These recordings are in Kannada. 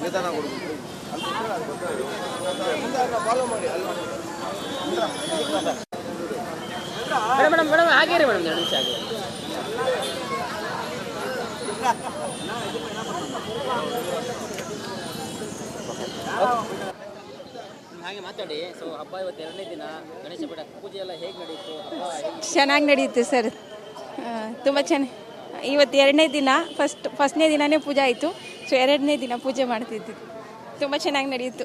ನಿಧಾನ ಕೊಡ್ಬೇಕು ಮುಂದೆ ಫಾಲೋ ಮಾಡಿ ಅಲ್ಲಿ ಮೇಡಮ್ ಮೇಡಮ್ ಮೇಡಮ್ ಹಾಗೇ ರೀ ಮೇಡಮ್ 2 ನಿಮಿಷ ಆಗಿ ಹಾಗೆ ಮಾತಾಡಿ. ಸೊ ಹಬ್ಬ ಇವತ್ತು 2ನೇ ದಿನ ಗಣೇಶ ಪೂಜೆ ಎಲ್ಲ ಹೇಗೆ ನಡೆಯಿತು? ಚೆನ್ನಾಗಿ ನಡೆಯುತ್ತೆ ಸರ್, ತುಂಬ ಚೆನ್ನಾಗಿ. ಇವತ್ತು 2ನೇ ದಿನ, ಫಸ್ಟ್ನೇ ದಿನವೇ ಪೂಜೆ ಆಯಿತು. ಸೊ 2ನೇ ದಿನ ಪೂಜೆ ಮಾಡ್ತಿದ್ವಿ, ತುಂಬ ಚೆನ್ನಾಗಿ ನಡೆಯಿತು.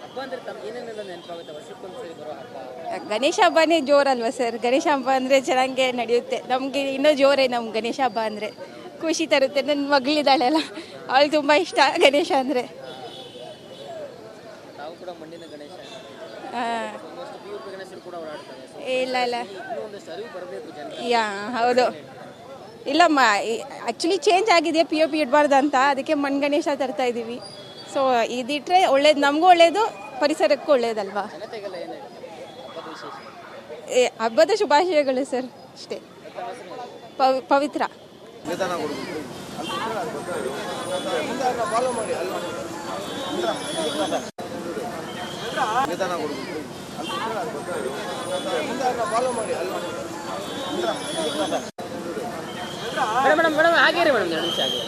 ಹಬ್ಬ ಅಂದರೆ ತಮ್ಮ ಏನೇನೆಲ್ಲ ನೆನಪಾಗುತ್ತೆ? ವರ್ಷಕ್ಕೊಂದ್ಸರಿ ಬರೋ ಹಬ್ಬ ಗಣೇಶ ಹಬ್ಬನೇ ಜೋರಲ್ವ ಸರ್? ಗಣೇಶ ಹಬ್ಬ ಅಂದರೆ ಚೆನ್ನಾಗೇ ನಡೆಯುತ್ತೆ. ನಮಗೆ ಇನ್ನೂ ಜೋರೇ ನಮ್ಮ ಗಣೇಶ ಹಬ್ಬ ಅಂದರೆ, ಖುಷಿ ತರುತ್ತೆ. ನನ್ನ ಮಗಳಿದ್ದಾಳೆಲ್ಲ, ಅವಳು ತುಂಬ ಇಷ್ಟ ಗಣೇಶ ಅಂದರೆ. ತಾವು ಕೂಡ ಮಣ್ಣಿನ ಗಣೇಶ, ಒಂದಷ್ಟು POP ಗಣೇಶರು ಕೂಡ ಓಡಾಡ್ತಾರೆ. ಇಲ್ಲ ಇಲ್ಲ, ಇನ್ನೂ ಒಂದಷ್ಟು ಅರಿವು ಬರಬೇಕು ಜನ. ಹೌದು. ಇಲ್ಲಮ್ಮ, ಆ್ಯಕ್ಚುಲಿ ಚೇಂಜ್ ಆಗಿದೆ, POP ಇಡಬಾರ್ದು ಅಂತ, ಅದಕ್ಕೆ ಮಣ್ಣು ಗಣೇಶ ತರ್ತಾ ಇದ್ದೀವಿ. ಸೊ ಇದಿಟ್ಟರೆ ಒಳ್ಳೇದು, ನಮಗೂ ಒಳ್ಳೇದು, ಪರಿಸರಕ್ಕೂ ಒಳ್ಳೇದಲ್ವಾ. ಜನತೆಗೆಲ್ಲ ಏನು ಹಬ್ಬದ ವಿಶೇಷ? ಹಬ್ಬದ ಶುಭಾಶಯಗಳು ಸರ್, ಅಷ್ಟೇ. ಪವಿತ್ರ. ನಿಧಾನ ಕೊಡ್ಬೇಕು ಮುಂದೆ ಫಾಲೋ ಮಾಡಿ ಅಲ್ಲಿ ನಿಧಾನ ಕೊಡ್ಬೇಕು ಮುಂದೆ ಫಾಲೋ ಮಾಡಿ ಅಲ್ಲಿ ಮೇಡಮ್ ಮೇಡಮ್ ಮೇಡಮ್ ಹಾಗೇ ರೀ ಮೇಡಮ್ 2 ನಿಮಿಷ ಆಗಿ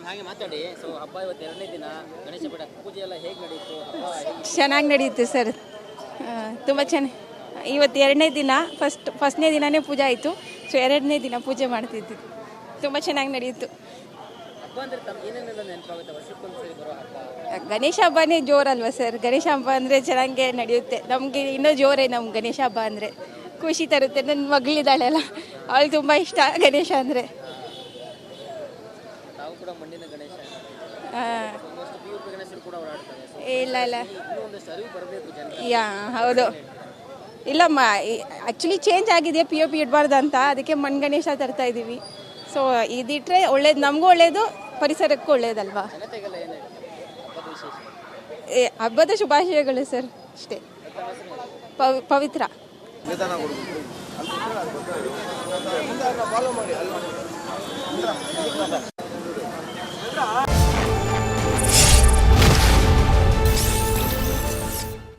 ಹಾಗೆ ಮಾತಾಡಿ. ಸೊ ಹಬ್ಬ ಇವತ್ತು 2ನೇ ದಿನ ಗಣೇಶ ಪೂಜೆ ಎಲ್ಲ ಹೇಗೆ ನಡೆಯಿತು? ಚೆನ್ನಾಗಿ ನಡೆಯುತ್ತೆ ಸರ್, ತುಂಬ ಚೆನ್ನಾಗಿ. ಇವತ್ತು 2ನೇ ದಿನ, ಫಸ್ಟ್ನೇ ದಿನವೇ ಪೂಜೆ ಆಯಿತು. ಸೊ 2ನೇ ದಿನ ಪೂಜೆ ಮಾಡ್ತಿದ್ವಿ, ತುಂಬ ಚೆನ್ನಾಗಿ ನಡೆಯಿತು. ಹಬ್ಬ ಅಂದರೆ ತಮ್ಮ ಏನೇನೆಲ್ಲ ನೆನಪಾಗುತ್ತೆ? ವರ್ಷಕ್ಕೊಂದ್ಸರಿ ಬರೋ ಹಬ್ಬ ಗಣೇಶ ಹಬ್ಬನೇ ಜೋರಲ್ವ ಸರ್? ಗಣೇಶ ಹಬ್ಬ ಅಂದರೆ ಚೆನ್ನಾಗೇ ನಡೆಯುತ್ತೆ. ನಮಗೆ ಇನ್ನೂ ಜೋರೇ ನಮ್ಮ ಗಣೇಶ ಹಬ್ಬ ಅಂದರೆ, ಖುಷಿ ತರುತ್ತೆ. ನನ್ನ ಮಗಳಿದ್ದಾಳೆಲ್ಲ, ಅವಳು ತುಂಬ ಇಷ್ಟ ಗಣೇಶ ಅಂದರೆ. ತಾವು ಕೂಡ ಮಣ್ಣಿನ ಗಣೇಶ, ಒಂದಷ್ಟು POP ಗಣೇಶರು ಕೂಡ ಓಡಾಡ್ತಾರೆ. ಇಲ್ಲ ಇಲ್ಲ, ಇನ್ನೂ ಒಂದಷ್ಟು ಅರಿವು ಬರಬೇಕು ಜನ. ಹೌದು. ಇಲ್ಲಮ್ಮ, ಆ್ಯಕ್ಚುಲಿ ಚೇಂಜ್ ಆಗಿದೆ, POP ಇಡಬಾರ್ದು ಅಂತ, ಅದಕ್ಕೆ ಮಣ್ಣು ಗಣೇಶ ತರ್ತಾ ಇದ್ದೀವಿ. ಸೊ ಇದಿಟ್ಟರೆ ಒಳ್ಳೇದು, ನಮಗೂ ಒಳ್ಳೇದು, ಪರಿಸರಕ್ಕೂ ಒಳ್ಳೇದಲ್ವಾ. ಜನತೆಗೆಲ್ಲ ಏನು ಹಬ್ಬದ ವಿಶೇಷ? ಹಬ್ಬದ ಶುಭಾಶಯಗಳು ಸರ್, ಅಷ್ಟೇ. ಪವಿತ್ರ. ನಿಧಾನ ಕೊಡ್ಬೇಕು ಮುಂದೆ ಫಾಲೋ ಮಾಡಿ ಅಲ್ಲಿ